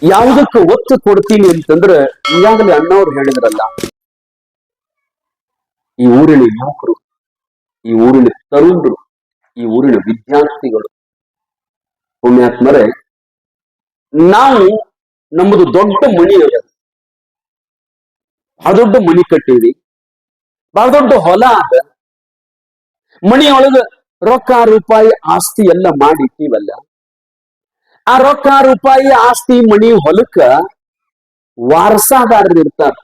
ಯಾವುದಕ್ಕೆ ಒತ್ತು ಕೊಡ್ತೀನಿ ಅಂತಂದ್ರೆ ಈಗಾಗಲೇ ಅಣ್ಣವ್ರು ಹೇಳಿದ್ರಲ್ಲ, ಈ ಊರಿನ ಯುವಕರು, ಈ ಊರಿನ ತರುಣರು, ಈ ಊರಿನ ವಿದ್ಯಾರ್ಥಿಗಳು, ಪುಣ್ಯಾತ್ಮರೇ, ನಾವು ನಮ್ಮದು ದೊಡ್ಡ ಮಣಿ ಅದ, ಬಹಳ ದೊಡ್ಡ ಮಣಿ ಕಟ್ಟಿವಿ, ಬಹಳ ದೊಡ್ಡ ಹೊಲ ಅದ. ಮಣಿಯೊಳಗ ರೊಕ್ಕ ರೂಪಾಯಿ ಆಸ್ತಿ ಎಲ್ಲ ಮಾಡಿಟ್ಟಿವಲ್ಲ, ಆ ರೊಕ್ಕ ರೂಪಾಯಿ ಆಸ್ತಿ ಮಣಿ ಹೊಲಕ್ಕ ವಾರಸಾದಾರರು ಇರ್ತಾರ.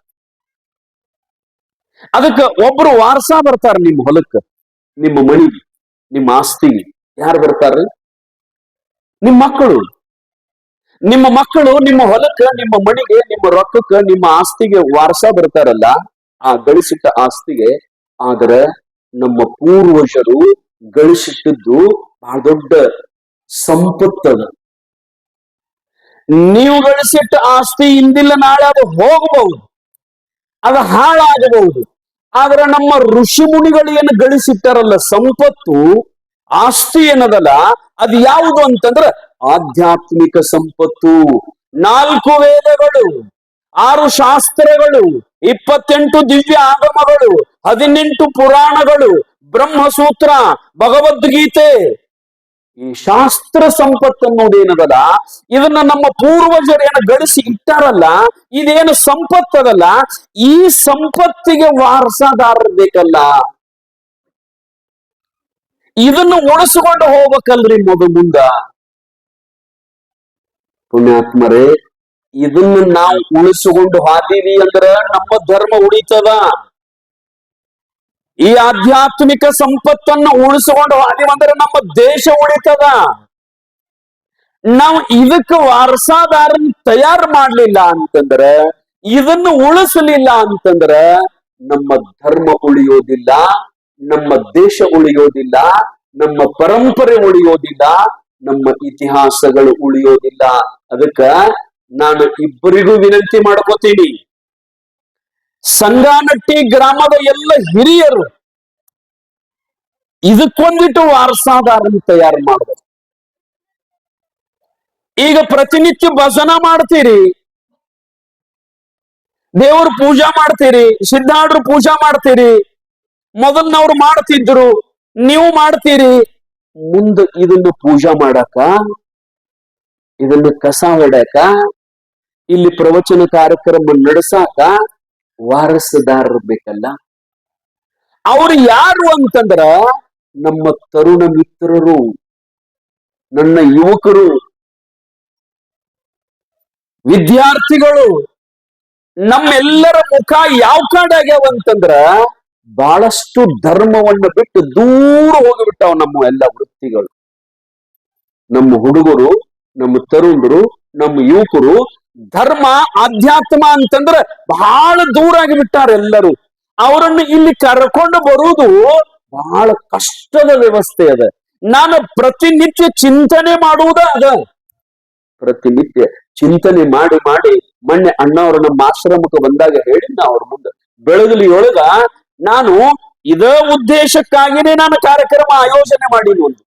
ಅದಕ್ಕ ಒಬ್ರು ವಾರಸ ಬರ್ತಾರ ನಿಮ್ಮ ಹೊಲಕ್ಕ, ನಿಮ್ಮ ಮಣಿಗೆ, ನಿಮ್ಮ ಆಸ್ತಿಗೆ. ಯಾರು ಬರ್ತಾರ? ನಿಮ್ಮ ಮಕ್ಕಳು. ನಿಮ್ಮ ಮಕ್ಕಳು ನಿಮ್ಮ ಹೊಲಕ್ಕ, ನಿಮ್ಮ ಮಣಿಗೆ, ನಿಮ್ಮ ರೊಕ್ಕಕ್ಕ, ನಿಮ್ಮ ಆಸ್ತಿಗೆ ವಾರಸ ಬರ್ತಾರಲ್ಲ, ಆ ಗಳಿಸಿಟ್ಟ ಆಸ್ತಿಗೆ. ಆದ್ರೆ ನಮ್ಮ ಪೂರ್ವಜರು ಗಳಿಸಿಟ್ಟದ್ದು ಬಹಳ ದೊಡ್ಡ ಸಂಪತ್ತದ. ನೀವು ಗಳಿಸಿಟ್ಟ ಆಸ್ತಿ ಇಂದಿಲ್ಲ ನಾಳೆ ಅದು ಹೋಗಬಹುದು, ಅದು ಹಾಳಾಗಬಹುದು. ಆದ್ರೆ ನಮ್ಮ ಋಷಿ ಮುನಿಗಳು ಏನು ಗಳಿಸಿಟ್ಟಾರಲ್ಲ ಸಂಪತ್ತು, ಆಸ್ತಿ ಏನದಲ್ಲ, ಅದು ಯಾವುದು ಅಂತಂದ್ರೆ ಆಧ್ಯಾತ್ಮಿಕ ಸಂಪತ್ತು. 4 ವೇದಗಳು, 6 ಶಾಸ್ತ್ರಗಳು, 28 ದಿವ್ಯ ಆಗಮಗಳು, 18 ಪುರಾಣಗಳು, ಬ್ರಹ್ಮಸೂತ್ರ, ಭಗವದ್ಗೀತೆ, ಈ ಶಾಸ್ತ್ರ ಸಂಪತ್ತು ಅನ್ನೋದೇನದಲ್ಲ, ಇದನ್ನ ನಮ್ಮ ಪೂರ್ವಜರು ಏನು ಗಳಿಸಿ ಇಟ್ಟಾರಲ್ಲ, ಇದೇನು ಸಂಪತ್ತದಲ್ಲ, ಈ ಸಂಪತ್ತಿಗೆ ವಾರಸಾದಾರರು ಬೇಕಲ್ಲ. ಇದನ್ನು ಉಳಿಸಿಕೊಂಡು ಹೋಗ್ಬೇಕಲ್ರಿ ಮುಂದ. ಪುಣ್ಯಾತ್ಮರೇ, ಇದನ್ನು ನಾವು ಉಳಿಸಿಕೊಂಡು ಹಾದೀವಿ ಅಂದ್ರ ನಮ್ಮ ಧರ್ಮ ಉಳಿತದ. ಈ ಆಧ್ಯಾತ್ಮಿಕ ಸಂಪತ್ತನ್ನು ಉಳಿಸಿಕೊಂಡು ಹಾದೀವಿ ಅಂದ್ರೆ ನಮ್ಮ ದೇಶ ಉಳಿತದ. ನಾವು ಇದಕ್ಕೆ ವಾರಸಾದಾರನ್ ತಯಾರು ಮಾಡ್ಲಿಲ್ಲ ಅಂತಂದ್ರೆ, ಇದನ್ನು ಉಳಿಸಲಿಲ್ಲ ಅಂತಂದ್ರೆ ನಮ್ಮ ಧರ್ಮ ಉಳಿಯೋದಿಲ್ಲ, ನಮ್ಮ ದೇಶ ಉಳಿಯೋದಿಲ್ಲ, ನಮ್ಮ ಪರಂಪರೆ ಉಳಿಯೋದಿಲ್ಲ, ನಮ್ಮ ಇತಿಹಾಸಗಳು ಉಳಿಯೋದಿಲ್ಲ. ಅದಕ್ಕ ನಾನು ಇಬ್ಬರಿಗೂ ವಿನಂತಿ ಮಾಡ್ಕೋತೀನಿ, ಸಂಗಾನಟ್ಟಿ ಗ್ರಾಮದ ಎಲ್ಲ ಹಿರಿಯರು ಇದಕ್ಕೊಂದಿಟ್ಟು ವಾರಸಾದಾರನ್ನು ತಯಾರು ಮಾಡಬೇಕು. ಈಗ ಪ್ರತಿನಿತ್ಯ ಭಜನ ಮಾಡ್ತೀರಿ, ದೇವ್ರ ಪೂಜಾ ಮಾಡ್ತೀರಿ, ಸಿದ್ಧಾಡ್ರು ಪೂಜಾ ಮಾಡ್ತೀರಿ, ಮೊದಲ್ನವ್ರು ಮಾಡ್ತಿದ್ರು, ನೀವು ಮಾಡ್ತೀರಿ. ಮುಂದೆ ಇದನ್ನು ಪೂಜಾ ಮಾಡಾಕ, ಇದನ್ನು ಕಸ ಹೊಡ್ಯಾಕ, ಇಲ್ಲಿ ಪ್ರವಚನ ಕಾರ್ಯಕ್ರಮ ನಡೆಸಾಕ ವಾರಸುದಾರರು ಬೇಕಲ್ಲ. ಅವ್ರು ಯಾರು ಅಂತಂದ್ರ ನಮ್ಮ ತರುಣ ಮಿತ್ರರು, ನನ್ನ ಯುವಕರು, ವಿದ್ಯಾರ್ಥಿಗಳು. ನಮ್ಮೆಲ್ಲರ ಮುಖ ಯಾವ ಕಾಡ್ ಆಗ್ಯಾವ ಅಂತಂದ್ರ ಬಹಳಷ್ಟು ಧರ್ಮವನ್ನು ಬಿಟ್ಟು ದೂರ ಹೋಗಿಬಿಟ್ಟಾವ ನಮ್ಮ ಎಲ್ಲ ವೃತ್ತಿಗಳು. ನಮ್ಮ ಹುಡುಗರು, ನಮ್ಮ ತರುಣರು, ನಮ್ಮ ಯುವಕರು ಧರ್ಮ ಆಧ್ಯಾತ್ಮ ಅಂತಂದ್ರೆ ಬಹಳ ದೂರ ಆಗಿಬಿಟ್ಟಾರ ಎಲ್ಲರೂ. ಅವರನ್ನು ಇಲ್ಲಿ ಕರ್ಕೊಂಡು ಬರುವುದು ಬಹಳ ಕಷ್ಟದ ವ್ಯವಸ್ಥೆ ಅದ. ನಾನು ಪ್ರತಿನಿತ್ಯ ಚಿಂತನೆ ಮಾಡುವುದ ಅದ. ಪ್ರತಿನಿತ್ಯ ಚಿಂತನೆ ಮಾಡಿ ಮಾಡಿ ಮೊನ್ನೆ ಅಣ್ಣವರು ನಮ್ಮ ಆಶ್ರಮಕ್ಕೆ ಬಂದಾಗ ಹೇಳಿದ್ನ ಅವ್ರ ಮುಂದೆ, ಬೆಳಗಲಿಯೊಳಗ ನಾನು ಇದೇ ಉದ್ದೇಶಕ್ಕಾಗಿನೇ ನಾನು ಕಾರ್ಯಕ್ರಮ ಆಯೋಜನೆ ಮಾಡೀನಿ. ಒಂದು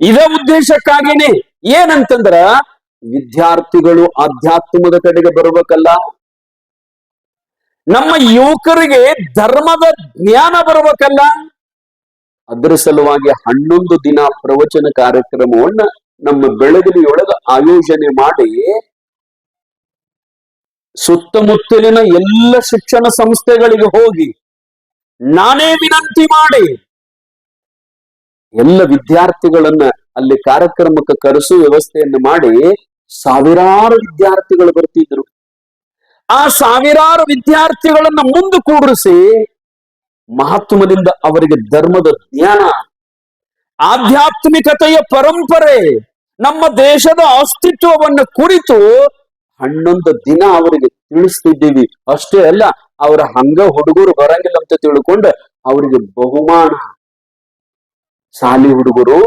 ಇದೇ ಉದ್ದೇಶಕ್ಕಾಗಿನೇ, ಏನಂತಂದ್ರ ವಿದ್ಯಾರ್ಥಿಗಳು ಆಧ್ಯಾತ್ಮದ ಕಡೆಗೆ ಬರ್ಬೇಕಲ್ಲ, ನಮ್ಮ ಯುವಕರಿಗೆ ಧರ್ಮದ ಜ್ಞಾನ ಬರ್ಬೇಕಲ್ಲ. ಅದರ ಸಲುವಾಗಿ 11 ದಿನ ಪ್ರವಚನ ಕಾರ್ಯಕ್ರಮವನ್ನ ನಮ್ಮ ಬೆಳಗಲಿಯೊಳಗ ಆಯೋಜನೆ ಮಾಡಿ ಸುತ್ತಮುತ್ತಲಿನ ಎಲ್ಲ ಶಿಕ್ಷಣ ಸಂಸ್ಥೆಗಳಿಗೆ ಹೋಗಿ ನಾನೇ ವಿನಂತಿ ಮಾಡಿ ಎಲ್ಲ ವಿದ್ಯಾರ್ಥಿಗಳನ್ನ ಅಲ್ಲಿ ಕಾರ್ಯಕ್ರಮಕ್ಕೆ ಕರೆಸುವ ವ್ಯವಸ್ಥೆಯನ್ನು ಮಾಡಿ ಸಾವಿರಾರು ವಿದ್ಯಾರ್ಥಿಗಳು ಬರ್ತಿದ್ರು. ಆ ಸಾವಿರಾರು ವಿದ್ಯಾರ್ಥಿಗಳನ್ನ ಮುಂದೆ ಕೂಡಿಸಿ ಮಹಾತ್ಮದಿಂದ ಅವರಿಗೆ ಧರ್ಮದ ಜ್ಞಾನ, ಆಧ್ಯಾತ್ಮಿಕತೆಯ ಪರಂಪರೆ, ನಮ್ಮ ದೇಶದ ಅಸ್ತಿತ್ವವನ್ನು ಕುರಿತು 11 ದಿನ ಅವರಿಗೆ ತಿಳಿಸ್ತಿದ್ದೀವಿ. ಅಷ್ಟೇ ಅಲ್ಲ, ಅವರ ಹಂಗ ಹುಡುಗರು ಬರಂಗಿಲ್ಲ ಅಂತ ತಿಳ್ಕೊಂಡು ಅವರಿಗೆ ಬಹುಮಾನ, ಶಾಲಿ ಹುಡುಗರು,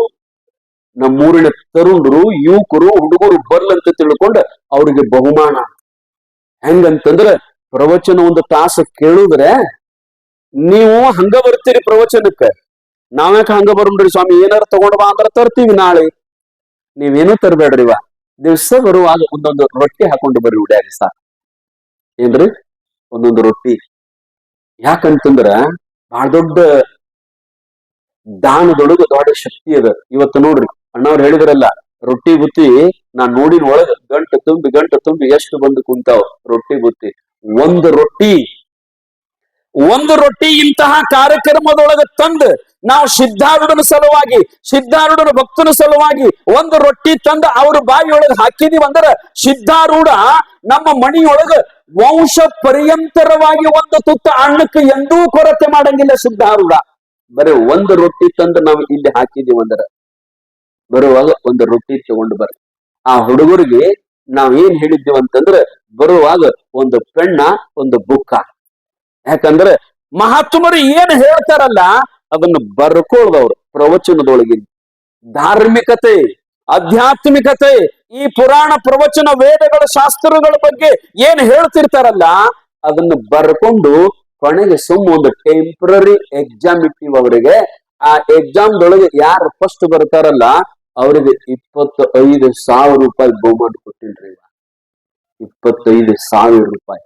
ನಮ್ಮೂರಿನ ತರುಣರು, ಯುವಕರು, ಹುಡುಗರು ಬರ್ಲಂತ ತಿಳ್ಕೊಂಡು ಅವರಿಗೆ ಬಹುಮಾನ. ಹೆಂಗಂತಂದ್ರೆ ಪ್ರವಚನ 1 ತಾಸು ಕೇಳುದ್ರೆ ನೀವು ಹಂಗ ಬರ್ತೀರಿ ಪ್ರವಚನಕ್ಕೆ. ನಾವ್ಯಾಕ ಹಂಗ ಬರ್ಬಿಡ್ರಿ ಸ್ವಾಮಿ, ಏನಾರು ತಗೊಂಡ್ ಬಾ ಅಂದ್ರೆ ತರ್ತೀವಿ ನಾಳೆ. ನೀವೇನು ತರಬೇಡ್ರಿವ, ದಿವ್ಸ ಬರುವಾಗ ಒಂದೊಂದು ರೊಟ್ಟಿ ಹಾಕೊಂಡು ಬರ್ರಿ ಉಡ್ಯಾರಿ ಸಾಕು. ಏನ್ರಿ? ಒಂದೊಂದು ರೊಟ್ಟಿ. ಯಾಕಂತಂದ್ರ ಬಹಳ ದೊಡ್ಡ ದಾನದೊಳಗ ದೊಡ್ಡ ಶಕ್ತಿ ಅದ. ಇವತ್ತು ನೋಡ್ರಿ ಅಣ್ಣವ್ರು ಹೇಳಿದ್ರಲ್ಲ, ರೊಟ್ಟಿ ಬುತ್ತಿ ನಾನ್ ನೋಡಿನ ಒಳಗ ಗಂಟು ತುಂಬಿ ಎಷ್ಟು ಬಂದು ಕುಂತಾವ್ ರೊಟ್ಟಿ ಬುತ್ತಿ. ಒಂದು ರೊಟ್ಟಿ ಇಂತಹ ಕಾರ್ಯಕ್ರಮದೊಳಗೆ ತಂದು ನಾವು ಸಿದ್ಧಾರೂಢನ ಸಲುವಾಗಿ, ಸಿದ್ಧಾರೂಢನ ಭಕ್ತನ ಸಲುವಾಗಿ ಒಂದು ರೊಟ್ಟಿ ತಂದು ಅವ್ರ ಬಾಯಿಯೊಳಗೆ ಹಾಕಿದೀವಿ ಅಂದ್ರೆ ಸಿದ್ಧಾರೂಢ ನಮ್ಮ ಮಣಿಯೊಳಗ ವಂಶ ಪರ್ಯಂತರವಾಗಿ ಒಂದು ತುತ್ತ ಅನ್ನಕ್ಕೆ ಎಂದೂ ಕೊರತೆ ಮಾಡಂಗಿಲ್ಲ ಸಿದ್ಧಾರೂಢ. ಬರೀ ಒಂದು ರೊಟ್ಟಿ ತಂದು ನಾವು ಇಲ್ಲಿ ಹಾಕಿದೀವಿ ಅಂದ್ರೆ ಬರುವಾಗ ಒಂದು ರೊಟ್ಟಿ ತಗೊಂಡು ಬರ್ರಿ. ಆ ಹುಡುಗರಿಗೆ ನಾವ್ ಏನ್ ಹೇಳಿದ್ದೀವಿ ಅಂತಂದ್ರೆ ಬರುವಾಗ ಒಂದು ಪೆಣ್ಣ ಒಂದು ಬುಕ್ಕ. ಯಾಕಂದ್ರೆ ಮಹಾತ್ಮರು ಏನ್ ಹೇಳ್ತಾರಲ್ಲ ಅದನ್ನು ಬರ್ಕೊಳ್ದವ್ರು ಪ್ರವಚನದೊಳಗೆ. ಧಾರ್ಮಿಕತೆ, ಆಧ್ಯಾತ್ಮಿಕತೆ, ಈ ಪುರಾಣ ಪ್ರವಚನ ವೇದಗಳ ಶಾಸ್ತ್ರಗಳ ಬಗ್ಗೆ ಏನ್ ಹೇಳ್ತಿರ್ತಾರಲ್ಲ ಅದನ್ನು ಬರ್ಕೊಂಡು ಕೊನೆಗೆ ಒಂದು ಟೆಂಪ್ರರಿ ಎಕ್ಸಾಮ್ ಇಟ್ಟಿವ್ ಅವರಿಗೆ. ಆ ಎಕ್ಸಾಮ್ದೊಳಗೆ ಯಾರು ಫಸ್ಟ್ ಬರ್ತಾರಲ್ಲ ಅವರಿಗೆ 25,000 ರೂಪಾಯಿ ಬಹುಮಾನ ಕೊಟ್ಟಿಲ್ರಿ. 25,000 ರೂಪಾಯಿ.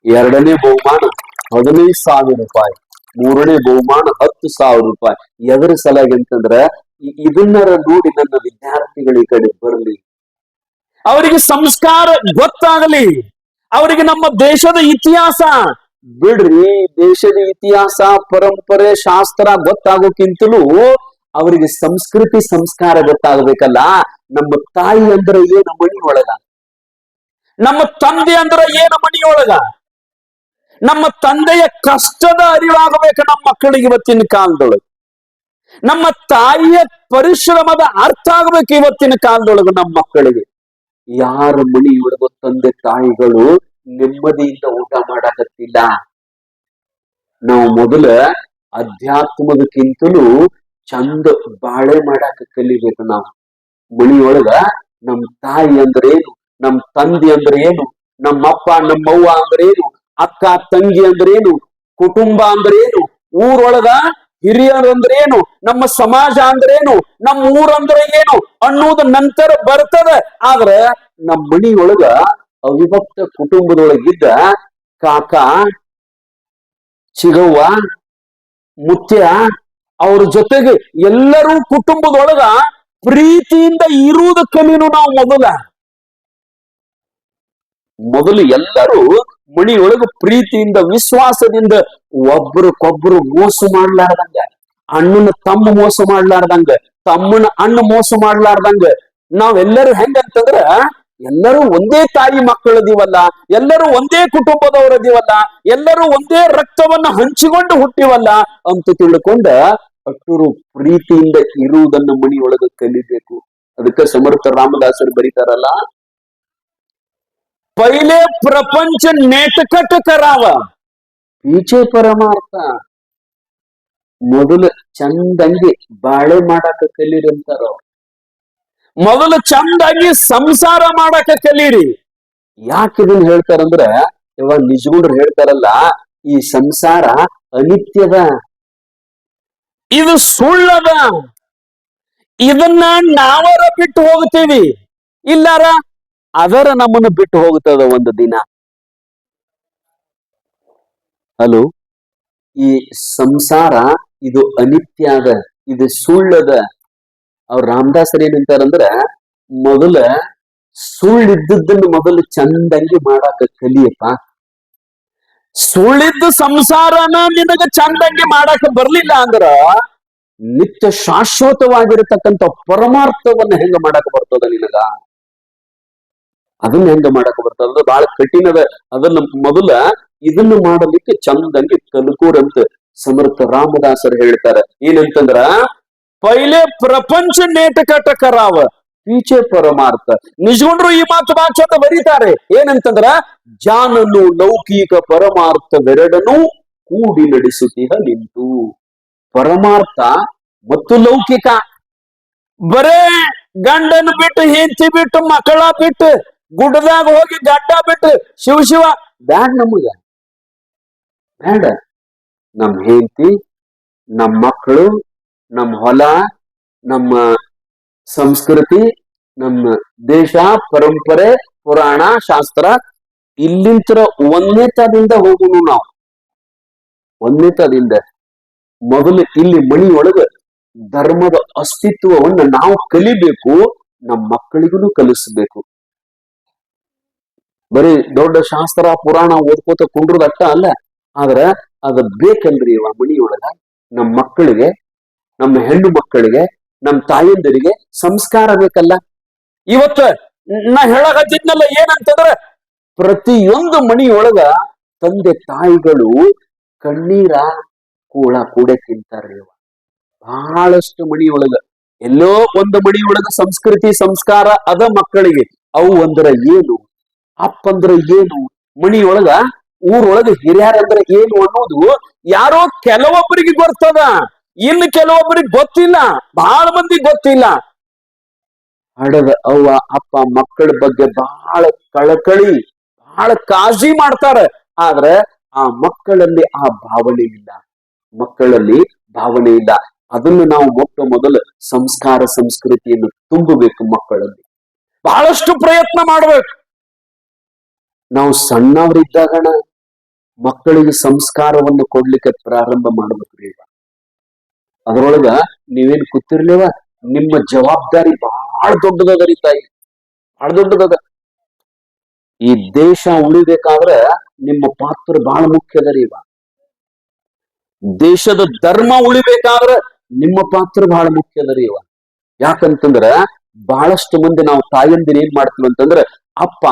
ಎರಡನೇ ಬಹುಮಾನ 15,000 ರೂಪಾಯಿ. ಮೂರನೇ ಬಹುಮಾನ 10,000 ರೂಪಾಯಿ. ಎದರ ಸಲಾಗಿ ಅಂತಂದ್ರ ಇದನ್ನರ ನೋಡಿ ನನ್ನ ವಿದ್ಯಾರ್ಥಿಗಳ ಈ ಕಡೆ ಬರಲಿ, ಅವರಿಗೆ ಸಂಸ್ಕಾರ ಗೊತ್ತಾಗಲಿ, ಅವರಿಗೆ ನಮ್ಮ ದೇಶದ ಇತಿಹಾಸ ಬಿಡ್ರಿ, ದೇಶದ ಇತಿಹಾಸ ಪರಂಪರೆ ಶಾಸ್ತ್ರ ಗೊತ್ತಾಗೋಕ್ಕಿಂತಲೂ ಅವರಿಗೆ ಸಂಸ್ಕೃತಿ ಸಂಸ್ಕಾರ ಗೊತ್ತಾಗಬೇಕಲ್ಲ. ನಮ್ಮ ತಾಯಿ ಅಂದ್ರೆ ಏನು ಮಣಿಯೊಳಗ, ನಮ್ಮ ತಂದೆ ಅಂದ್ರೆ ಏನು ಮಣಿಯೊಳಗ, ನಮ್ಮ ತಂದೆಯ ಕಷ್ಟದ ಅರಿವಾಗಬೇಕು ನಮ್ಮ ಮಕ್ಕಳಿಗೆ ಇವತ್ತಿನ ಕಾಲದೊಳಗೆ. ನಮ್ಮ ತಾಯಿಯ ಪರಿಶ್ರಮದ ಅರ್ಥ ಆಗ್ಬೇಕು ಇವತ್ತಿನ ಕಾಲದೊಳಗೆ ನಮ್ಮ ಮಕ್ಕಳಿಗೆ. ಯಾರ ಮಣಿಯೊಳಗ ತಂದೆ ತಾಯಿಗಳು ನೆಮ್ಮದಿಯಿಂದ ಊಟ ಮಾಡಕತ್ತಿಲ್ಲ. ನಾವು ಮೊದಲ ಅಧ್ಯಾತ್ಮದಕ್ಕಿಂತಲೂ ಚಂದ ಬಾಳೆ ಮಾಡಾಕ ಕಲಿಬೇಕು. ನಾವು ಮಣಿಯೊಳಗ ನಮ್ ತಾಯಿ ಅಂದ್ರೆ ಏನು, ನಮ್ ತಂದೆ ಅಂದ್ರೆ ಏನು, ನಮ್ಮಪ್ಪ ನಮ್ಮವ್ವ ಅಂದ್ರೆ ಏನು, ಅಕ್ಕ ತಂಗಿ ಅಂದ್ರೆ ಏನು, ಕುಟುಂಬ ಅಂದ್ರೆ ಏನು, ಊರೊಳಗ ಹಿರಿಯರು ಅಂದ್ರೆ ಏನು, ನಮ್ಮ ಸಮಾಜ ಅಂದ್ರೆ ಏನು, ನಮ್ಮ ಊರಂದ್ರೆ ಏನು ಅನ್ನೋದು ನಂತರ ಬರ್ತದೆ. ಆದ್ರೆ ನಮ್ಮ ಮಣಿಯೊಳಗ ಅವಿಭಕ್ತ ಕುಟುಂಬದೊಳಗಿದ್ದ ಕಾಕ, ಚಿಗವ್ವ, ಮುತ್ಯ ಅವ್ರ ಜೊತೆಗೆ ಎಲ್ಲರೂ ಕುಟುಂಬದೊಳಗ ಪ್ರೀತಿಯಿಂದ ಇರುವುದು ಕಲಿನು. ನಾವು ಮೊದಲು ಎಲ್ಲರೂ ಮಣಿಯೊಳಗ ಪ್ರೀತಿಯಿಂದ ವಿಶ್ವಾಸದಿಂದ ಒಬ್ರಕೊಬ್ರು ಮೋಸ ಮಾಡ್ಲಾರ್ದಂಗ, ಅಣ್ಣನ ತಮ್ಮ ಮೋಸ ಮಾಡ್ಲಾರ್ದಂಗ, ತಮ್ಮನ ಅಣ್ಣ ಮೋಸ ಮಾಡ್ಲಾರ್ದಂಗ ನಾವೆಲ್ಲರೂ ಹೆಂಗಂತಂದ್ರ ಎಲ್ಲರೂ ಒಂದೇ ತಾಯಿ ಮಕ್ಕಳದೀವಲ್ಲ, ಎಲ್ಲರೂ ಒಂದೇ ಕುಟುಂಬದವರದೀವಲ್ಲ, ಎಲ್ಲರೂ ಒಂದೇ ರಕ್ತವನ್ನ ಹಂಚಿಕೊಂಡು ಹುಟ್ಟಿವಲ್ಲ ಅಂತ ತಿಳ್ಕೊಂಡ ಅಟ್ಟರು ಪ್ರೀತಿಯಿಂದ ಇರುವುದನ್ನು ಮಣಿಯೊಳಗ ಕಲಿಬೇಕು. ಅದಕ್ಕೆ ಸಮರ್ಥ ರಾಮದಾಸರು ಬರೀತಾರಲ್ಲ, ಪೈಲೆ ಪ್ರಪಂಚ नेटखट करावा पीछे परमार्थ. ಮೊದಲು ಚಂದಂಗಿ ಬಾಳೆ ಮಾಡಾಕ ಕಲೀರಿ ಅಂತಾರ. ಮೊದಲು ಚಂದಾಗಿ ಸಂಸಾರ ಮಾಡಾಕ ಕಲೀರಿ. ಯಾಕೆ ಇದನ್ನ ಹೇಳ್ತಾರಂದ್ರ ಇವಾಗ ನಿಜಗುಂಡ್ರು ಹೇಳ್ತಾರಲ್ಲ, ಈ ಸಂಸಾರ ಅನಿತ್ಯದ, ಇದು ಸುಳ್ಳದ, ಇದನ್ನ ನಾವರ ಬಿಟ್ಟು ಹೋಗ್ತೀವಿ, ಇಲ್ಲಾರ ಅದರ ನಮ್ಮನ್ನು ಬಿಟ್ಟು ಹೋಗ್ತದ ಒಂದು ದಿನ. ಹಲೋ, ಈ ಸಂಸಾರ ಇದು ಅನಿತ್ಯ ಅದ, ಇದು ಸುಳ್ಳದ. ಅವ್ರ ರಾಮದಾಸರು ಏನಂತಾರಂದ್ರ ಮೊದಲ ಸುಳ್ಳಿದ್ದದ್ದನ್ನು ಮೊದಲು ಚಂದಂಗಿ ಮಾಡಾಕ ಕಲಿಯಪ್ಪ. ಸುಳ್ಳಿದ್ದ ಸಂಸಾರನ ನಿನಗ ಚಂದಂಗಿ ಮಾಡಾಕ ಬರ್ಲಿಲ್ಲ ಅಂದ್ರ ನಿತ್ಯ ಶಾಶ್ವತವಾಗಿರತಕ್ಕಂಥ ಪರಮಾರ್ಥವನ್ನ ಹೆಂಗ ಮಾಡಾಕ ಬರ್ತದ ನಿನಗ? ಅದನ್ನ ಹೆಂಗ ಮಾಡಾಕ ಬರ್ತದ? ಅದು ಬಹಳ ಕಠಿಣದ. ಅದನ್ನ ಮೊದಲ ಇದನ್ನು ಮಾಡಲಿಕ್ಕೆ ಚಂದಂಗಿ ಕಲ್ಕೂರಂತ ಸಮರ್ಥ ರಾಮದಾಸರು ಹೇಳ್ತಾರೆ. ಏನಂತಂದ್ರ ಪೈಲೆ ಪ್ರಪಂಚ नेटखट करावा पीछे परमार्थ. ನಿಜಗೊಂಡ್ರು ಈ ಮಾತು ಬಹಳ ಚಂದ ಬರೀತಾರೆ. ಏನಂತಂದ್ರ ಜಾನನು ಲೌಕಿಕ ಪರಮಾರ್ಥವೆರಡನ್ನು ಕೂಡಿ ನಡೆಸುತ್ತಿಹ ನಿಂತು. ಪರಮಾರ್ಥ ಮತ್ತು ಲೌಕಿಕ, ಬರೇ ಗಂಡನ ಬಿಟ್ಟು ಹೆಂಡತಿ ಬಿಟ್ಟು ಮಕ್ಕಳ ಬಿಟ್ಟು ಗುಡ್ಡದಾಗ ಹೋಗಿ ಗಡ್ಡ ಬಿಟ್ಟು ಶಿವ ಬ್ಯಾಡ್, ನಮಗ ಬ್ಯಾಡ. ನಮ್ ಹೆಂಡತಿ, ನಮ್ಮ ಮಕ್ಕಳು, ನಮ್ಮ ಹೊಲ, ನಮ್ಮ ಸಂಸ್ಕೃತಿ, ನಮ್ಮ ದೇಶ ಪರಂಪರೆ ಪುರಾಣ ಶಾಸ್ತ್ರ ಇಲ್ಲಿಂತರ ಒಂದನೇ ತದಿಂದ ಹೋಗುನು ನಾವು. ಒಂದನೇ ತದಿಂದ ಮೊದಲು ಇಲ್ಲಿ ಮಣಿಯೊಳಗ ಧರ್ಮದ ಅಸ್ತಿತ್ವವನ್ನು ನಾವು ಕಲಿಬೇಕು, ನಮ್ಮ ಮಕ್ಕಳಿಗೂ ಕಲಿಸ್ಬೇಕು. ಬರೀ ದೊಡ್ಡ ಶಾಸ್ತ್ರ ಪುರಾಣ ಓದ್ಕೋತ ಕುಂಡ್ರದಟ್ಟ ಅಲ್ಲ, ಆದ್ರ ಅದ ಬೇಕಲ್ರಿ ಇವ ಮಣಿಯೊಳಗ ನಮ್ಮ ಮಕ್ಕಳಿಗೆ, ನಮ್ಮ ಹೆಣ್ಣು ಮಕ್ಕಳಿಗೆ, ನಮ್ಮ ತಾಯಂದರಿಗೆ ಸಂಸ್ಕಾರ ಬೇಕಲ್ಲ. ಇವತ್ತ ನಾ ಹೇಳಕತ್ತಿದ್ನಲ್ಲ ಏನಂತಂದ್ರ, ಪ್ರತಿಯೊಂದು ಮಣಿಯೊಳಗ ತಂದೆ ತಾಯಿಗಳು ಕಣ್ಣೀರ ಕೂಡೆ ತಿಂತಾರ್ರಿ. ಬಹಳಷ್ಟು ಮಣಿಯೊಳಗ ಎಲ್ಲೋ ಒಂದು ಮಣಿಯೊಳಗ ಸಂಸ್ಕೃತಿ ಸಂಸ್ಕಾರ ಅದ ಮಕ್ಕಳಿಗೆ. ಅವು ಅಂದ್ರ ಏನು, ಅಪ್ಪಂದ್ರ ಏನು, ಮಣಿಯೊಳಗ ಊರೊಳಗ ಹಿರಿಯರಂದ್ರ ಏನು ಅನ್ನೋದು ಯಾರೋ ಕೆಲವೊಬ್ಬರಿಗೆ ಗೊತ್ತದ, ಇನ್ನು ಕೆಲವೊಬ್ಬರಿಗೆ ಗೊತ್ತಿಲ್ಲ, ಬಹಳ ಮಂದಿ ಗೊತ್ತಿಲ್ಲ. ಹಡದ ಅವ್ವ ಅಪ್ಪ ಮಕ್ಕಳ ಬಗ್ಗೆ ಬಹಳ ಕಳಕಳಿ, ಬಹಳ ಕಾಳಜಿ ಮಾಡ್ತಾರ. ಆದ್ರೆ ಆ ಮಕ್ಕಳಲ್ಲಿ ಆ ಭಾವನೆ ಇಲ್ಲ, ಮಕ್ಕಳಲ್ಲಿ ಭಾವನೆ ಇಲ್ಲ. ಅದನ್ನು ನಾವು ಮೊದಲು ಸಂಸ್ಕಾರ ಸಂಸ್ಕೃತಿಯನ್ನು ತುಂಬಬೇಕು ಮಕ್ಕಳಲ್ಲಿ. ಬಹಳಷ್ಟು ಪ್ರಯತ್ನ ಮಾಡ್ಬೇಕು. ನಾವು ಸಣ್ಣವರಿದ್ದಾಗಣ ಮಕ್ಕಳಿಗೆ ಸಂಸ್ಕಾರವನ್ನು ಕೊಡ್ಲಿಕ್ಕೆ ಪ್ರಾರಂಭ ಮಾಡ್ಬೇಕ್ರಿ. ಅದರೊಳಗ ನೀವೇನ್ ಕೂತಿರ್ಲಿವ, ನಿಮ್ಮ ಜವಾಬ್ದಾರಿ ಬಹಳ ದೊಡ್ಡದರಿ ತಾಯಿ, ಬಹಳ ದೊಡ್ಡದದ. ಈ ದೇಶ ಉಳಿಬೇಕಾದ್ರೆ ನಿಮ್ಮ ಪಾತ್ರ ಬಹಳ ಮುಖ್ಯದರಿ. ದೇಶದ ಧರ್ಮ ಉಳಿಬೇಕಾದ್ರೆ ನಿಮ್ಮ ಪಾತ್ರ ಬಹಳ ಮುಖ್ಯದರಿ. ಯಾಕಂತಂದ್ರ ಬಹಳಷ್ಟು ಮಂದಿ ನಾವು ತಾಯಂದಿರು ಏನ್ ಮಾಡ್ತೀವಿ ಅಂತಂದ್ರ, ಅಪ್ಪ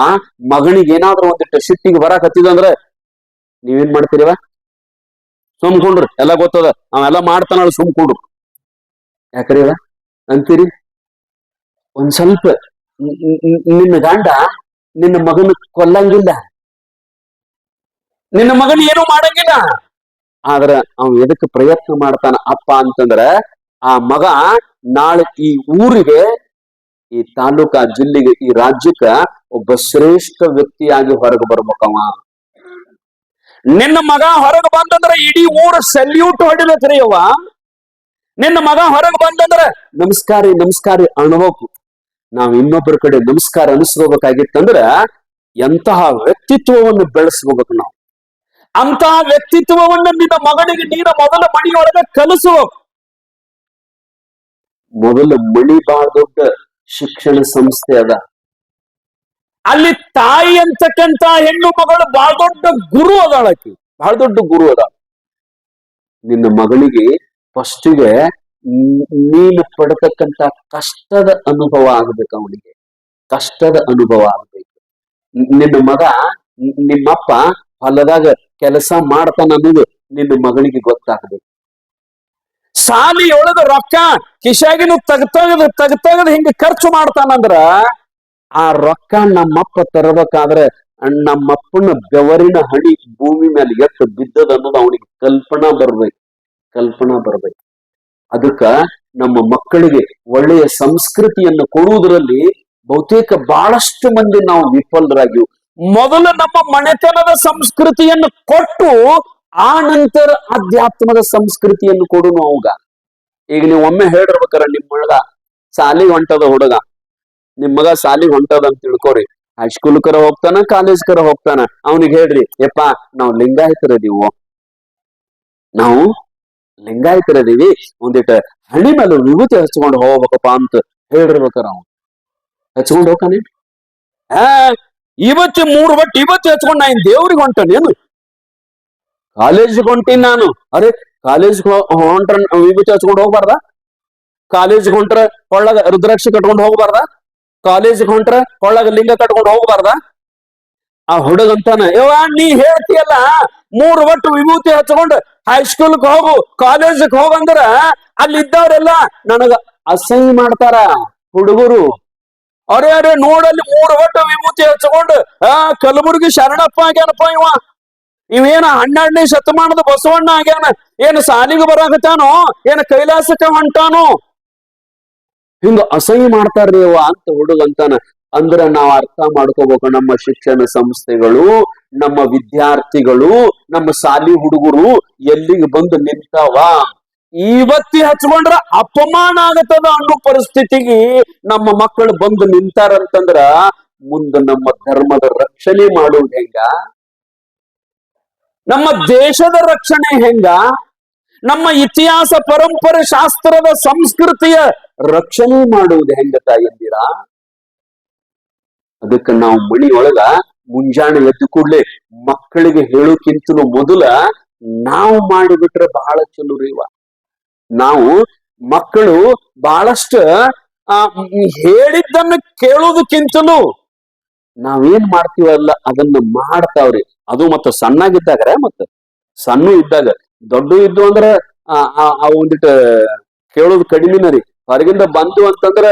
ಮಗನಿಗೆ ಏನಾದ್ರೂ ಒಂದಿಟ್ಟು ಸಿಟ್ಟಿಗೆ ಬರಾಕತ್ತಿದಂದ್ರ ನೀವೇನ್ ಮಾಡ್ತೀರಿವ, ಸುಮ್ಕೊಂಡ್ರಿ, ಎಲ್ಲ ಗೊತ್ತದ ಅವೆಲ್ಲ ಮಾಡ್ತಾನ ಸುಮ್ಕೊಂಡ್ರು. ಯಾಕ್ರಿವ ಅಂತೀರಿ? ಒಂದ್ ಸ್ವಲ್ಪ ನಿನ್ನ ಗಂಡ ನಿನ್ನ ಮಗನ ಕೊಲ್ಲಂಗಿಲ್ಲ, ನಿನ್ನ ಮಗನ ಏನು ಮಾಡಂಗಿಲ್ಲ. ಆದ್ರ ಅವ್ ಎದಕ್ಕೆ ಪ್ರಯತ್ನ ಮಾಡ್ತಾನ ಅಪ್ಪ ಅಂತಂದ್ರ, ಆ ಮಗ ನಾಳೆ ಈ ಊರಿಗೆ, ಈ ತಾಲೂಕ, ಜಿಲ್ಲೆಗೆ, ಈ ರಾಜ್ಯಕ್ಕ ಒಬ್ಬ ಶ್ರೇಷ್ಠ ವ್ಯಕ್ತಿಯಾಗಿ ಹೊರಗೆ ಬರ್ಬೇಕವ. ನಿನ್ನ ಮಗ ಹೊರಗೆ ಬಂದಂದ್ರ ಇಡೀ ಊರ ಸಲ್ಯೂಟ್ ಹೊಡಿಬೇಕ್ರಿ ಅವ್ವ. ನಿನ್ನ ಮಗ ಹೊರಗೆ ಬಂದಂದ್ರ ನಮಸ್ಕಾರಿ ನಮಸ್ಕಾರಿ ಅನ್ಬೇಕು. ನಾವ್ ಇನ್ನೊಬ್ಬರ ಕಡೆ ನಮಸ್ಕಾರ ಅನಿಸ್ಕೋಬೇಕಾಗಿತ್ತಂದ್ರ ಎಂತಹ ವ್ಯಕ್ತಿತ್ವವನ್ನು ಬೆಳೆಸ್ಕೋಬೇಕು ನಾವು. ಅಂತಹ ವ್ಯಕ್ತಿತ್ವವನ್ನು ನಿನ್ನ ಮಗನಿಗೆ ನೀನ ಮೊದಲ ಮಣಿಯೊಳಗೆ ಕಲಿಸ್ಬೇಕು. ಮೊದಲ ಮಣಿ ಬಹಳ ದೊಡ್ಡ ಶಿಕ್ಷಣ ಸಂಸ್ಥೆ ಅದ. ಅಲ್ಲಿ ತಾಯಿ ಅಂತಕ್ಕಂತ ಹೆಣ್ಣು ಮಗಳು ಬಹಳ ದೊಡ್ಡ ಗುರು ಅದಾಳಕಿ, ಬಹಳ ದೊಡ್ಡ ಗುರು ಅದ. ನಿನ್ನ ಮಗಳಿಗೆ ಫಸ್ಟಿಗೆ ನೀನು ಪಡತಕ್ಕಂತ ಕಷ್ಟದ ಅನುಭವ ಆಗ್ಬೇಕು, ಅವನಿಗೆ ಕಷ್ಟದ ಅನುಭವ ಆಗ್ಬೇಕು. ನಿನ್ನ ಮಗ, ನಿಮ್ಮಪ್ಪ ಹೊಲದಾಗ ಕೆಲಸ ಮಾಡ್ತಾನ ಅನ್ನೋದು ನಿನ್ನ ಮಗಳಿಗೆ ಗೊತ್ತಾಗ್ಬೇಕು. ಸಾಲಿಯೊಳಗ ರೊಕ್ಕ ಕಿಶಾಗಿನ ತಗತಗದ ಹಿಂಗ ಖರ್ಚು ಮಾಡ್ತಾನಂದ್ರ ಆ ರೊಕ್ಕ ನಮ್ಮಪ್ಪ ತರಬೇಕಾದ್ರೆ ನಮ್ಮಪ್ಪನ ಬೆವರಿನ ಹಣಿ ಭೂಮಿ ಮೇಲೆ ಎಷ್ಟು ಬಿದ್ದದ ಅನ್ನೋದು ಅವನಿಗೆ ಕಲ್ಪನಾ ಬರ್ಬೇಕು. ಅದಕ್ಕ ನಮ್ಮ ಮಕ್ಕಳಿಗೆ ಒಳ್ಳೆಯ ಸಂಸ್ಕೃತಿಯನ್ನು ಕೊಡುವುದರಲ್ಲಿ ಬಹುತೇಕ ಬಹಳಷ್ಟು ಮಂದಿ ನಾವು ವಿಫಲರಾಗಿವು. ಮೊದಲು ನಮ್ಮ ಮನೆತನದ ಸಂಸ್ಕೃತಿಯನ್ನು ಕೊಟ್ಟು ಆ ನಂತರ ಅಧ್ಯಾತ್ಮದ ಸಂಸ್ಕೃತಿಯನ್ನು ಕೊಡು ಅವಾಗ. ಈಗ ನೀವು ಒಮ್ಮೆ ಹೇಳಿರ್ಬೇಕಾರ, ನಿಮ್ಮೊಳಗ ಸಾಲಿಗೆ ಹೊಂಟದ ಹುಡುಗ, ನಿಮ್ ಮಗ ಸಾಲಿಗೆ ಹೊಂಟದ ಅಂತ ತಿಳ್ಕೊರಿ, ಹೈಸ್ಕೂಲ್ ಕರ ಹೋಗ್ತಾನ, ಕಾಲೇಜ್ ಕರ ಹೋಗ್ತಾನ, ಅವನಿಗೆ ಹೇಳ್ರಿ, ಯಪ್ಪಾ ನಾವು ಲಿಂಗಾಯತರದೀವು, ನಾವು ಲಿಂಗಾಯತರದೀವಿ, ಒಂದಿಟ ಹಣಿ ಮೇಲೆ ವಿಭೂತಿ ಹಚ್ಕೊಂಡು ಹೋಗ್ಬೇಕಪ್ಪ ಅಂತ ಹೇಳಿರ್ಬೇಕಾರ. ಅವ್ನು ಹಚ್ಕೊಂಡು ಹೋಗ್ತಾನೆ. ಇವತ್ತು 3 ಬಟ್ ಇವತ್ತು ಹಚ್ಕೊಂಡು ನಾ ದೇವ್ರಿಗೆ ಹೊಂಟಾನೇನು, ಕಾಲೇಜ್ಗೆ ಹೊಂಟೀನಿ ನಾನು. ಅರೆ ಕಾಲೇಜ್ ಹೊಂಟ್ರ ವಿಭೂತಿ ಹಚ್ಕೊಂಡು ಹೋಗ್ಬಾರ್ದ? ಕಾಲೇಜ್ಗೆ ಹೊಂಟ್ರ ಕೊಳ್ಳಗ ರುದ್ರಾಕ್ಷಿ ಕಟ್ಕೊಂಡು ಹೋಗ್ಬಾರ್ದ? ಕಾಲೇಜ್ಗೆ ಹೊಂಟ್ರ ಕೊಳ್ಳಗ ಲಿಂಗ ಕಟ್ಕೊಂಡು ಹೋಗ್ಬಾರ್ದ? ಆ ಹುಡುಗಂತಾನ, ಯವ್ವ ನೀ ಹೇಳ್ತೀಯಲ್ಲ 3 ಬಟ್ಟು ವಿಭೂತಿ ಹಚ್ಕೊಂಡು ಹೈಸ್ಕೂಲ್ಗೆ ಹೋಗು, ಕಾಲೇಜ್ಗೆ ಹೋಗಂದ್ರ ಅಲ್ಲಿದ್ದವ್ರೆಲ್ಲ ನನಗ ಅಸಹ್ಯ ಮಾಡ್ತಾರ ಹುಡುಗರು. ಅರೆ ನೋಡಲ್ಲಿ 3 ಬಟ್ಟು ವಿಭೂತಿ ಹಚ್ಕೊಂಡು ಕಲಬುರ್ಗಿ ಶರಣಪ್ಪ ಆಗ್ಯಾನಪ್ಪ ಇವೇನ 12ನೇ ಶತಮಾನದ ಬಸವಣ್ಣ ಆಗ್ಯಾನ, ಏನು ಸಾಲಿಗೆ ಬರಾಕತ್ತಾನೋ, ಏನ ಕೈಲಾಸಕ್ಕೆ ಹೊಂಟಾನೋ, ಹಿಂಗ ಅಸಹ್ಯ ಮಾಡ್ತಾರ್ರಿ ಅವ ಅಂತ ಹುಡುಗಂತಾನ. ಅಂದ್ರ ನಾವ್ ಅರ್ಥ ಮಾಡ್ಕೋಬೇಕು, ನಮ್ಮ ಶಿಕ್ಷಣ ಸಂಸ್ಥೆಗಳು, ನಮ್ಮ ವಿದ್ಯಾರ್ಥಿಗಳು, ನಮ್ಮ ಶಾಲಿ ಹುಡುಗರು ಎಲ್ಲಿಗೆ ಬಂದು ನಿಂತಾವ? ಇವತ್ತಿ ಹಚ್ಕೊಂಡ್ರ ಅಪಮಾನ ಆಗತ್ತದ ಅನ್ನೋ ಪರಿಸ್ಥಿತಿಗೆ ನಮ್ಮ ಮಕ್ಕಳು ಬಂದು ನಿಂತಾರಂತಂದ್ರ ಮುಂದೆ ನಮ್ಮ ಧರ್ಮದ ರಕ್ಷಣೆ ಮಾಡುವುದು ಹೆಂಗ, ನಮ್ಮ ದೇಶದ ರಕ್ಷಣೆ ಹೆಂಗ, ನಮ್ಮ ಇತಿಹಾಸ ಪರಂಪರೆ ಶಾಸ್ತ್ರದ ಸಂಸ್ಕೃತಿಯ ರಕ್ಷಣೆ ಮಾಡುವುದು ಹೆಂಗ ತಾಯಂದಿರಾ? ಅದಕ್ಕೆ ನಾವು ಮಣಿಯೊಳಗ ಮುಂಜಾನೆ ಎದ್ದು ಕೂಡ್ಲೆ ಮಕ್ಕಳಿಗೆ ಹೇಳೋಕ್ಕಿಂತಲೂ ಮೊದಲ ನಾವು ಮಾಡಿಬಿಟ್ರೆ ಬಹಳ ಚಲೋ ರೀವ. ನಾವು ಮಕ್ಕಳು ಬಹಳಷ್ಟು ಹೇಳಿದ್ದನ್ನು ಕೇಳೋದಕ್ಕಿಂತಲೂ ನಾವೇನ್ ಮಾಡ್ತೀವಲ್ಲ ಅದನ್ನ ಮಾಡ್ತಾವ್ರಿ. ಅದು ಮತ್ತೆ ಸಣ್ಣಾಗಿದ್ದಾಗ, ಮತ್ತೆ ಸಣ್ಣ ಇದ್ದಾಗ, ದೊಡ್ಡ ಇದ್ದು ಅಂದ್ರ ಒಂದಿಟ ಕೇಳೋದು ಕಡಿಮೆನ ರೀ. ಹೊರಗಿಂದ ಬಂದು ಅಂತಂದ್ರ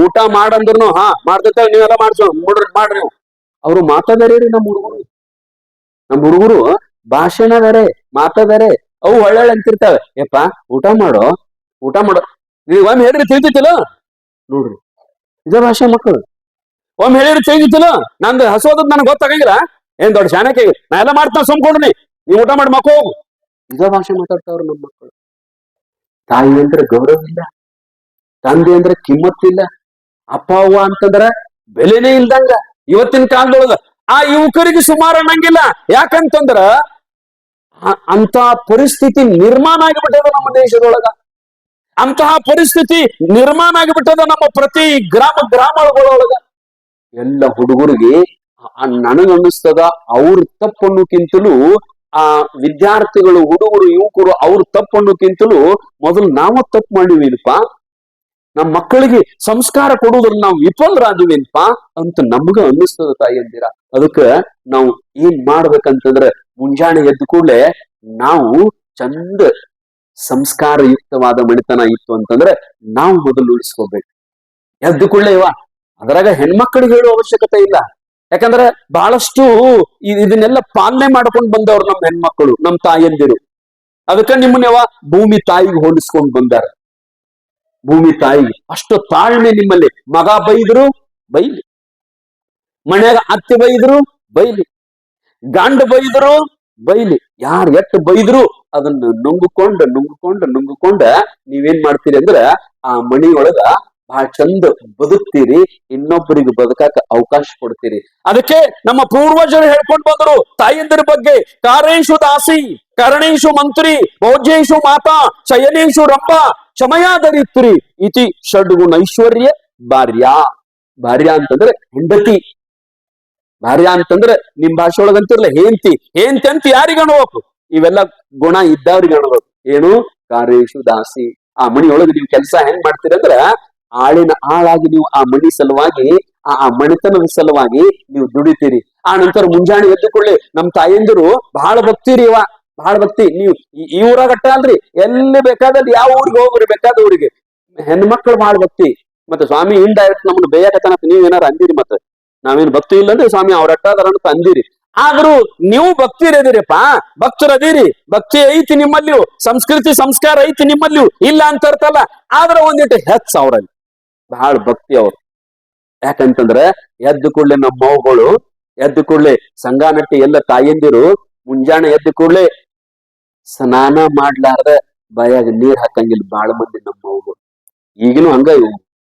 ಊಟ ಮಾಡಂದ್ರುನು ಹಾ ಮಾಡ್ತೇವೆ ನೀವೆಲ್ಲ ಮಾಡ್ಸೋ ಮಾಡ್ರಿ ನೀವು. ಅವ್ರು ಮಾತಾದಾರೆ ರೀ ನಮ್ಮ ಹುಡುಗರು ಭಾಷೆನ ಬೇರೆ ಮಾತಾದಾರೆ. ಅವು ಒಳ್ಳೆ ಅಂತಿರ್ತಾವೆ, ಯಪ್ಪಾ ಊಟ ಮಾಡೋ ನೀವ್ ಒಮ್ಮೆ ಹೇಳ್ರಿ ತಿಳಿತಿಲ್ಲ ನೋಡ್ರಿ. ಇದೇ ಭಾಷೆ ಮಕ್ಕಳು ಒಮ್ಮೆ ಹೇಳಿರಿ ತಿಳಿತಿಲ್ಲ. ನಂದು ಹಸೋದದ್ ನನಗೆ ಗೊತ್ತಾಗಂಗಿಲ್ಲ, ಏನ್ ದೊಡ್ಡ ಶಾಣಕ್ಕೆ ನಾ ಎಲ್ಲ ಮಾಡ್ತಾನೆ ಸುಮ್ಕೊಂಡ್ರಿ, ನೀವು ಊಟ ಮಾಡಿ ಮಕ್ಕಳು ಹೋಗು. ಇದೇ ಭಾಷೆ ಮಾತಾಡ್ತಾವ್ರು ನಮ್ಮ ಮಕ್ಕಳು. ತಾಯಿ ಅಂದ್ರೆ ಗೌರವ ಇಲ್ಲ, ತಂದೆ ಅಂದ್ರೆ ಕಿಮ್ಮತ್ತಿಲ್ಲ, ಅಪ್ಪ ಅವ್ವ ಅಂತಂದ್ರ ಬೆಲೆನೇ ಇಲ್ದಂಗ ಇವತ್ತಿನ ಕಾಲದೊಳಗ ಆ ಯುವಕರಿಗೆ ಸುಮಾರು ಅನ್ನಂಗಿಲ್ಲ. ಯಾಕಂತಂದ್ರ ಅಂತ ಪರಿಸ್ಥಿತಿ ನಿರ್ಮಾಣ ಆಗಿಬಿಟ್ಟದ ನಮ್ಮ ದೇಶದೊಳಗ. ಅಂತಹ ಪರಿಸ್ಥಿತಿ ನಿರ್ಮಾಣ ಆಗಿಬಿಟ್ಟದ ನಮ್ಮ ಪ್ರತಿ ಗ್ರಾಮಗಳೊಳಗ. ಎಲ್ಲ ಹುಡುಗರಿಗೆ ನನಗನ್ನಿಸ್ತದ ಅವ್ರ ತಪ್ಪನ್ನುಕ್ಕಿಂತಲೂ ಆ ವಿದ್ಯಾರ್ಥಿಗಳು, ಹುಡುಗರು, ಯುವಕರು ಅವ್ರ ತಪ್ಪನ್ನುಕ್ಕಿಂತಲೂ ಮೊದಲು ನಾವು ತಪ್ಪು ಮಾಡಿವೇನಪ್ಪಾ, ನಮ್ಮ ಮಕ್ಕಳಿಗೆ ಸಂಸ್ಕಾರ ಕೊಡುವುದ್ರಲ್ಲಿ ನಾವು ವಿಫಲರಾದಿವೇನಪ್ಪಾ ಅಂತ ನಮ್ಗ ಅನ್ನಿಸ್ತದ ತಾಯಿಯಂದಿರ. ಅದಕ್ಕ ನಾವು ಏನ್ ಮಾಡ್ಬೇಕಂತಂದ್ರೆ ಮುಂಜಾನೆ ಎದ್ದು ಕೂಡಲೇ ನಾವು ಚಂದ ಸಂಸ್ಕಾರಯುಕ್ತವಾದ ಮಣಿತನ ಇತ್ತು ಅಂತಂದ್ರೆ ನಾವು ಮೊದಲು ಉಳಿಸ್ಕೋಬೇಕು. ಎದ್ದು ಕೂಡಲೇ ಅದ್ರಾಗ ಹೆಣ್ಮಕ್ಳಿಗೆ ಹೇಳುವ ಅವಶ್ಯಕತೆ ಇಲ್ಲ. ಯಾಕಂದ್ರೆ ಬಹಳಷ್ಟು ಇದನ್ನೆಲ್ಲ ಪಾಲನೆ ಮಾಡ್ಕೊಂಡು ಬಂದವ್ರು ನಮ್ಮ ಹೆಣ್ಮಕ್ಳು, ನಮ್ಮ ತಾಯಿಯಂದಿರು. ಅದಕ್ಕೆ ನಿಮ್ಮನ್ನೆವ ಭೂಮಿ ತಾಯಿಗೆ ಹೋಲಿಸ್ಕೊಂಡು ಬಂದಾರ. ಭೂಮಿ ತಾಯಿಗೆ ಅಷ್ಟು ತಾಳ್ಮೆ ನಿಮ್ಮಲ್ಲಿ. ಮಗ ಬೈದ್ರು ಬೈಲಿ, ಮನ್ಯಾಗ ಅತ್ತೆ ಬೈದ್ರು ಬೈಲಿ, ಗಂಡ ಬೈದ್ರು ಬೈಲಿ, ಯಾರು ಎಷ್ಟು ಬೈದ್ರು ಅದನ್ನ ನುಂಗುಕೊಂಡ ನೀವೇನ್ ಮಾಡ್ತೀರಿ ಅಂದ್ರ ಆ ಮಣಿಯೊಳಗ ಬಹಳ ಚಂದ ಬದುಕ್ತೀರಿ, ಇನ್ನೊಬ್ಬರಿಗೆ ಬದುಕಾಕ ಅವಕಾಶ ಕೊಡ್ತೀರಿ. ಅದಕ್ಕೆ ನಮ್ಮ ಪೂರ್ವಜರು ಹೇಳ್ಕೊಂಡು ಬಂದರು ತಾಯಿಯಂದಿರ ಬಗ್ಗೆ, ಕಾರೇಶು ದಾಸಿ ಕರಣೇಶು ಮಂತ್ರಿ ಭೋಜ್ಯೇಶು ಮಾತಾ ಶಯನೇಶು ರಂಭ ಕ್ಷಮಯಾದರಿತ್ರಿ ಇತಿ ಷಡ್ಗುಣ ಐಶ್ವರ್ಯ ಭಾರ್ಯ. ಭಾರ್ಯ ಅಂತಂದ್ರೆ ಹೆಂಡತಿ, ಭಾರ್ಯ ಅಂತಂದ್ರೆ ನಿಮ್ ಭಾಷೆ ಒಳಗಂತಿರ್ಲ ಹೇಂತಿ ಅಂತ ಯಾರಿಗೆ ಅನ್ಬೇಕು? ಇವೆಲ್ಲ ಗುಣ ಇದ್ದವ್ರಿಗೆ ಅನ್ಬೇಕು. ಏನು? ಕಾರೇಶು ದಾಸಿ. ಆ ಮಣಿಯೊಳಗೆ ನೀವು ಕೆಲಸ ಹೆಂಗ್ ಮಾಡ್ತೀರಿ ಅಂದ್ರ ಆಳಿನ ಆಳಾಗಿ ನೀವು ಆ ಮಣಿ ಸಲುವಾಗಿ, ಆ ಮಣಿತನದ ಸಲುವಾಗಿ ನೀವು ದುಡಿತೀರಿ. ಆ ನಂತರ ಮುಂಜಾನೆ ಎದ್ದು ಕೊಳ್ಳಿ ನಮ್ ತಾಯಂದಿರು ಬಹಳ ಭಕ್ತಿರಿ ಬಹಳ ಭಕ್ತಿ. ನೀವು ಈ ಊರಾಗಟ್ಟ ಅಲ್ರಿ, ಎಲ್ಲಿ ಬೇಕಾದಲ್ಲಿ ಯಾವ ಊರಿಗೆ ಹೋಗ್ರಿ ಬೇಕಾದ ಊರಿಗೆ ಹೆಣ್ಮಕ್ಳು ಬಹಳ ಭಕ್ತಿ. ಮತ್ತೆ ಸ್ವಾಮಿ ಇಂಡೈರೆಕ್ಟ್ ನಮ್ಮನ್ನ ಬೇಯಕತನತ್ ನೀವ್ ಏನಾರ ಅಂದಿರಿ, ಮತ್ತೆ ನಾವೇನ್ ಭಕ್ತಿ ಇಲ್ಲಂದ್ರೆ ಸ್ವಾಮಿ ಅವ್ರಟ್ಟಾದಾರ ಅಂತ ಅಂದಿರಿ. ಆದ್ರೂ ನೀವು ಭಕ್ತಿರದಿರಿಪಾ, ಭಕ್ತರದಿರಿ, ಭಕ್ತಿ ಐತಿ ನಿಮ್ಮಲ್ಲಿಯೂ, ಸಂಸ್ಕೃತಿ ಸಂಸ್ಕಾರ ಐತಿ ನಿಮ್ಮಲ್ಲಿಯೂ, ಇಲ್ಲ ಅಂತ ಅರ್ಥಲ್ಲ. ಆದ್ರೆ ಒಂದಿಟ್ಟು ಹೆಚ್ಚ ಅವ್ರಲ್ಲಿ ಬಹಳ ಭಕ್ತಿ ಅವ್ರು. ಯಾಕಂತಂದ್ರೆ ಎದ್ದು ಕೂಡ್ಲೆ ನಮ್ಮ ಮೌಗಳು, ಎದ್ದು ಕೂಡ್ಲೆ ಸಂಗಾನಟ್ಟಿ ಎಲ್ಲ ತಾಯಂದಿರು ಮುಂಜಾನೆ ಎದ್ದು ಕೂಡ್ಲೆ ಸ್ನಾನ ಮಾಡ್ಲಾರ್ದ ಬಾಯಾಗ ನೀರ್ ಹಾಕಂಗಿಲ್ಲ ಬಹಳ ಮಂದಿ ನಮ್ಮ ಮೌಗಳು. ಈಗಿನೂ ಹಂಗ,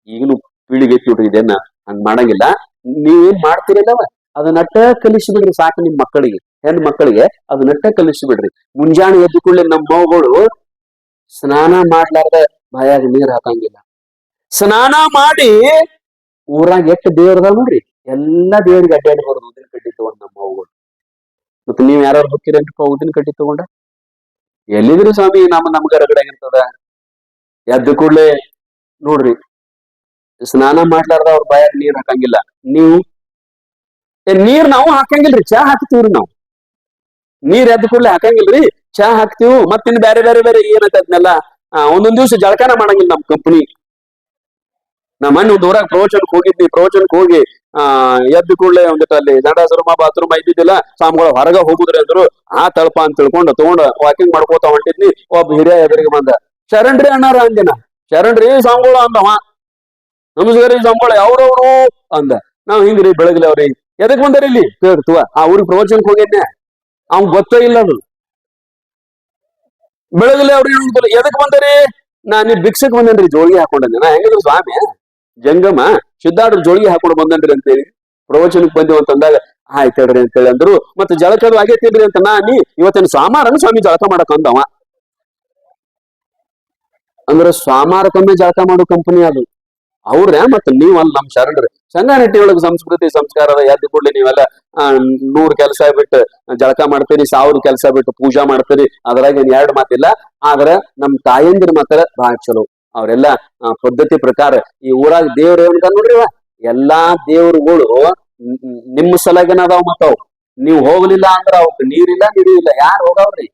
ಈಗಿನೂ ಪೀಳಿಗೆ ನೋಡ್ರಿ ಇದೇನ ಹಂಗ್ ಮಾಡಂಗಿಲ್ಲ. ನೀವೇನ್ ಮಾಡ್ತೀರಲ್ಲವ ಅದನ್ನಟ್ಟ ಕಲಿಸಿಬಿಡ್ರಿ ಸಾಕು ನಿಮ್ ಮಕ್ಕಳಿಗೆ, ಹೆಣ್ ಮಕ್ಕಳಿಗೆ ಅದನ್ನಟ್ಟ ಕಲಿಸಿಬಿಡ್ರಿ. ಮುಂಜಾನೆ ಎದ್ದು ಕೂಡಲೇ ನಮ್ಮ ಮೌಗಳು ಸ್ನಾನ ಮಾಡ್ಲಾರ್ದ ಬಾಯಾಗ ನೀರ್ ಹಾಕಂಗಿಲ್ಲ. ಸ್ನಾನ ಮಾಡಿ ಊರಾಗ ಎಷ್ಟು ದೇವ್ರದಾವ ನೋಡ್ರಿ, ಎಲ್ಲಾ ದೇವ್ರಿಗೆ ಅಡ್ಡಾಡಿ ಬರೋದು ಉದಿನ ಕಡ್ಡಿ ತಗೊಂಡ್ ನಮ್ಮ ಮೌಗಳು. ಮತ್ತೆ ನೀವ್ ಯಾರು ಹೋಗ್ತೀರೇನ್ರಿಪ್ಪ ಉದಿನ ಕಡ್ಡಿ ತಗೊಂಡ? ಎಲ್ಲಿದ್ರು ಸ್ವಾಮಿ ನಮ್ಗ ರಗಡಾಗಿರ್ತದ. ಎದ್ದು ಕೂಡ್ಲೆ ನೋಡ್ರಿ ಸ್ನಾನ ಮಾಡ್ಲಾರ್ದ ಅವ್ರ ಬಾಯಾಗ ನೀರ್ ಹಾಕಂಗಿಲ್ಲ. ನೀವು ನೀರ್ ನಾವು ಹಾಕಂಗಿಲ್ರಿ, ಚಾ ಹಾಕ್ತಿವ್ರಿ ನಾವು. ನೀರ್ ಎದ್ದು ಕೂಡ್ಲೆ ಹಾಕಂಗಿಲ್ರಿ, ಚಾ ಹಾಕ್ತಿವ್. ಮತ್ತಿನ್ ಬೇರೆ ಬೇರೆ ಬೇರೆ ಏನೈತದ್ನೆಲ್ಲ ಒಂದೊಂದ್ ದಿವ್ಸ ಜಳಕಾನ ಮಾಡಂಗಿಲ್ಲ ನಮ್ ಕಂಪನಿ. ನಾ ಮೊನ್ನೆ ಒಂದ್ ಊರಾಗ ಪ್ರವಚನಕ್ಕೆ ಹೋಗಿದ್ವಿ. ಪ್ರವಚನಕ್ಕೆ ಹೋಗಿ ಎದ್ದು ಕೂಡ್ಲೆ ಒಂದಿಟ್ಟು ಅಲ್ಲಿ ಸಂಡಾಸರೂಮ ಬಾತ್ರೂಮ್ ಇದ್ದಿದ್ದಿಲ್ಲ, ಸ್ವಾಮಿಗಳು ಹೊರಗ ಹೋಗುದ್ರಿ ಅಂದ್ರು. ಆ ತಳಪ ಅಂತ ತಿಳ್ಕೊಂಡು ತಗೊಂಡ್ ವಾಕಿಂಗ್ ಮಾಡ್ಕೋತ ಹೊಂಟಿದ್ನಿ. ಒಬ್ಬ ಹಿರಿಯ ಎದುರಿಗೆ ಬಂದ, ಶರಣ್ರಿ ಅಣ್ಣಾರ ಅಂದಿನ. ಶರಣ್ರಿ ಸ್ವಾಮಿಗಳು ಅಂದವ. ನಮಸ್ಕಾರ ಸ್ವಾಮಿಗಳು ಯಾವ್ರವ್ರು ಅಂದ. ನಾವ್ ಹಿಂಗ್ರಿ ಬೆಳಗ್ಲಿ ಅವ್ರಿ. ಎದಕ್ ಬಂದಾರ ಇಲ್ಲಿ ಕೇಳ್ತವ? ಆ ಊರಿಗೆ ಪ್ರವಚನಕ್ಕೆ ಹೋಗಿದ್ನೆ, ಅವ್ನ್ ಗೊತ್ತೇ ಇಲ್ಲ ಅದು. ಬೆಳಗಲೆ ಅವ್ರು ಹೇಳುದಿಲ್ಲ, ಎದಕ್ ಬಂದರಿ? ನೀ ಭಿಕ್ಷಕ್ ಬಂದೇನ್ರಿ, ಜೋಳಿಗೆ ಹಾಕೊಂಡಂದೆ. ನಾ ಹೆಂಗಿದ್ರು ಸ್ವಾಮಿ ಜಂಗಮ ಸಿದ್ಧಾರ್ಥ ಜೋಳಿಗೆ ಹಾಕೊಂಡು ಬಂದನ್ರಿ ಅಂತೇಳಿ ಪ್ರವಚನಕ್ಕೆ ಬಂದಿವ್ ಅಂತಂದಾಗ ಆಯ್ತು ಹೇಳ್ರಿ ಅಂತೇಳಿ ಅಂದ್ರು. ಮತ್ತೆ ಜಳಕದು ಆಗೇತಿಲ್ರಿ ಅಂತ ನೀ ಇವತ್ತಿನ ಸ್ವಾಮಾರನ ಸ್ವಾಮಿ ಜಳಕ ಮಾಡಕ್ ಅಂದವ. ಅಂದ್ರೆ ಸ್ವಾಮಾರಕ್ಕೊಮ್ಮೆ ಜಳಕ ಮಾಡೋ ಕಂಪನಿ ಅದು ಅವ್ರೆ. ಮತ್ ನೀವ್ ಅಲ್ಲಿ ನಮ್ ಶರಣರು ಸಂಗಾನಟ್ಟಿ ಒಳಗ ಸಂಸ್ಕೃತಿ ಸಂಸ್ಕಾರದ ಎದ್ದು ಕೂಡ್ಲಿ ನೀವೆಲ್ಲ 100 ಕೆಲಸ ಬಿಟ್ಟು ಜಳಕ ಮಾಡ್ತೀರಿ, 1000 ಕೆಲಸ ಬಿಟ್ಟು ಪೂಜಾ ಮಾಡ್ತೀರಿ, ಅದ್ರಾಗ ಏನ್ 2 ಮಾತಿಲ್ಲ. ಆದ್ರ ನಮ್ ತಾಯಂದಿರ ಮಾತ್ರ ಬಹಳ ಚಲೋ. ಅವ್ರೆಲ್ಲಾ ಪದ್ಧತಿ ಪ್ರಕಾರ ಈ ಊರಾಗ ದೇವ್ರ ಏನ್ಕ ನೋಡ್ರಿ, ಎಲ್ಲಾ ದೇವ್ರುಗಳು ನಿಮ್ಮ ಸಲಗನ ಅದಾವ. ಮತ್ತವ್ ನೀವ್ ಹೋಗ್ಲಿಲ್ಲ ಅಂದ್ರ ಅವಕ್ ನೀರಿಲ್ಲ ನಿಡಿ ಇಲ್ಲ, ಯಾರು ಹೋಗವ್ರಿ?